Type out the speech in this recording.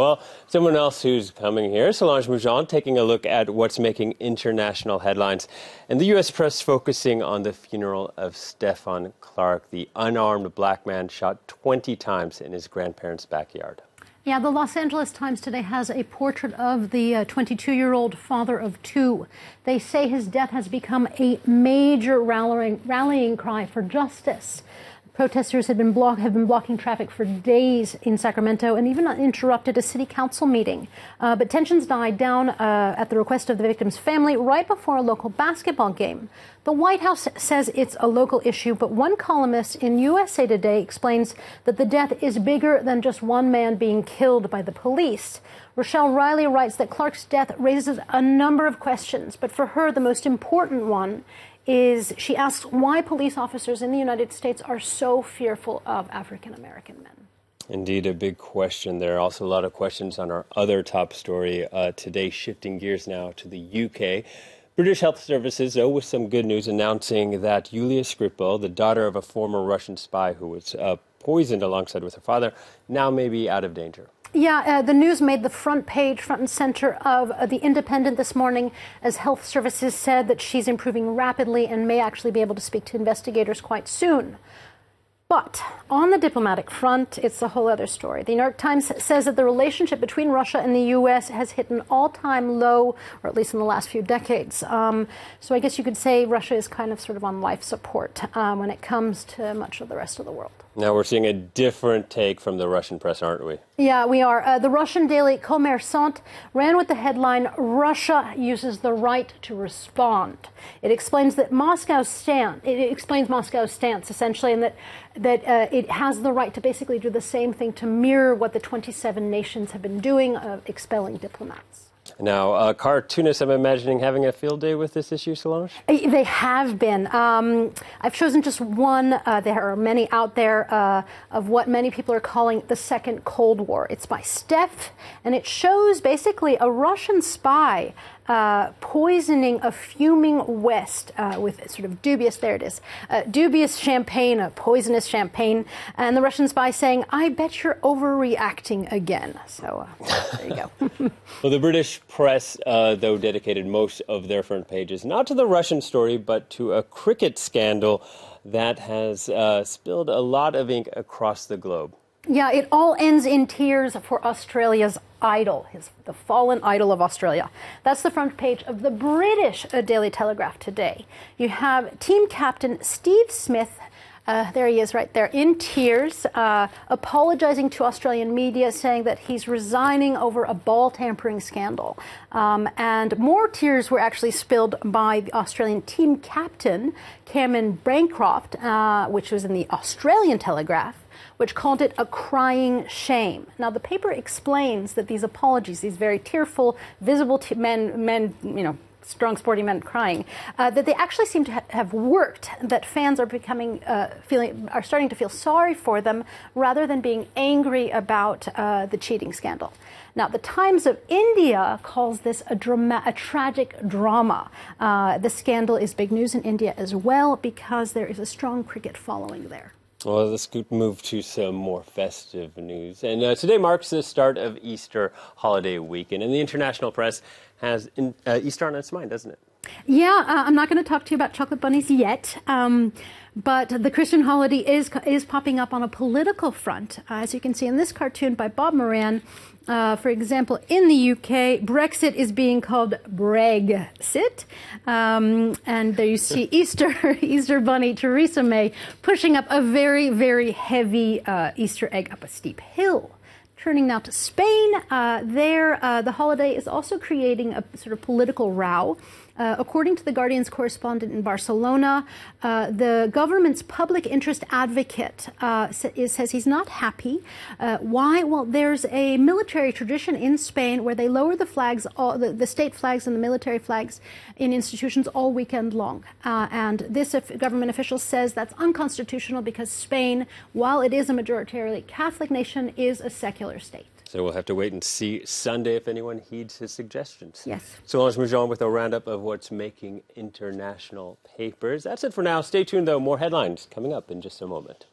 Well, someone else who's coming here, Solange Moujon, taking a look at what's making international headlines. And the U.S. press focusing on the funeral of Stephon Clark, the unarmed black man shot 20 times in his grandparents' backyard. Yeah, the Los Angeles Times today has a portrait of the 22-year-old father of two. They say his death has become a major rallying cry for justice. Protesters have been blocking traffic for days in Sacramento and even interrupted a city council meeting. But tensions died down at the request of the victim's family right before a local basketball game. The White House says it's a local issue, but one columnist in USA Today explains that the death is bigger than just one man being killed by the police. Rochelle Riley writes that Clark's death raises a number of questions, but for her, the most important one is she asks why police officers in the United States are so fearful of African-American men. Indeed, a big question. There are also a lot of questions on our other top story today, shifting gears now to the UK. British Health Services, though, with some good news, announcing that Yulia Skripal, the daughter of a former Russian spy who was poisoned alongside with her father, now may be out of danger. Yeah, the news made the front page, front and center of The Independent this morning, as health services said that she's improving rapidly and may actually be able to speak to investigators quite soon. But on the diplomatic front, it's a whole other story. The New York Times says that the relationship between Russia and the U.S. has hit an all-time low, or at least in the last few decades. So I guess you could say Russia is kind of sort of on life support when it comes to much of the rest of the world. Now we're seeing a different take from the Russian press, aren't we? Yeah, we are. The Russian daily Kommersant ran with the headline, "Russia uses the right to respond." It explains that Moscow's stance essentially, and that it has the right to basically do the same thing, to mirror what the 27 nations have been doing, expelling diplomats. Now, cartoonists, I'm imagining, having a field day with this issue, Solange? They have been. I've chosen just one. There are many out there of what many people are calling the Second Cold War. It's by Steph, and it shows basically a Russian spy poisoning a fuming West with sort of dubious champagne, a poisonous champagne, and the Russian spy saying, "I bet you're overreacting again." So there you go. Well, the British press, though, dedicated most of their front pages not to the Russian story, but to a cricket scandal that has spilled a lot of ink across the globe. Yeah, it all ends in tears for Australia's idol, the fallen idol of Australia. That's the front page of the British Daily Telegraph today. You have team captain Steve Smith, there he is right there, in tears, apologizing to Australian media, saying that he's resigning over a ball tampering scandal. And more tears were actually spilled by the Australian team captain, Cameron Bancroft, which was in the Australian Telegraph, which called it a crying shame. Now, the paper explains that these apologies, these very tearful, visible men, strong, sporty men crying, that they actually seem to have worked, that fans are are starting to feel sorry for them rather than being angry about the cheating scandal. Now, the Times of India calls this a tragic drama. The scandal is big news in India as well because there is a strong cricket following there. Well, let's move to some more festive news. And today marks the start of Easter holiday weekend. And the international press has Easter on its mind, doesn't it? Yeah, I'm not going to talk to you about chocolate bunnies yet. But the Christian holiday is popping up on a political front. As you can see in this cartoon by Bob Moran, for example, in the UK, Brexit is being called Brexit. And there you see Easter bunny Theresa May pushing up a very, very heavy Easter egg up a steep hill. Turning now to Spain, the holiday is also creating a sort of political row. According to the Guardian's correspondent in Barcelona, the government's public interest advocate says he's not happy. Why? Well, there's a military tradition in Spain where they lower the flags, the state flags and the military flags in institutions all weekend long. And this government official says that's unconstitutional because Spain, while it is a majoritarily Catholic nation, is a secular state. So we'll have to wait and see Sunday if anyone heeds his suggestions. Yes. Solange Moujon with a roundup of what's making international papers. That's it for now. Stay tuned, though. More headlines coming up in just a moment.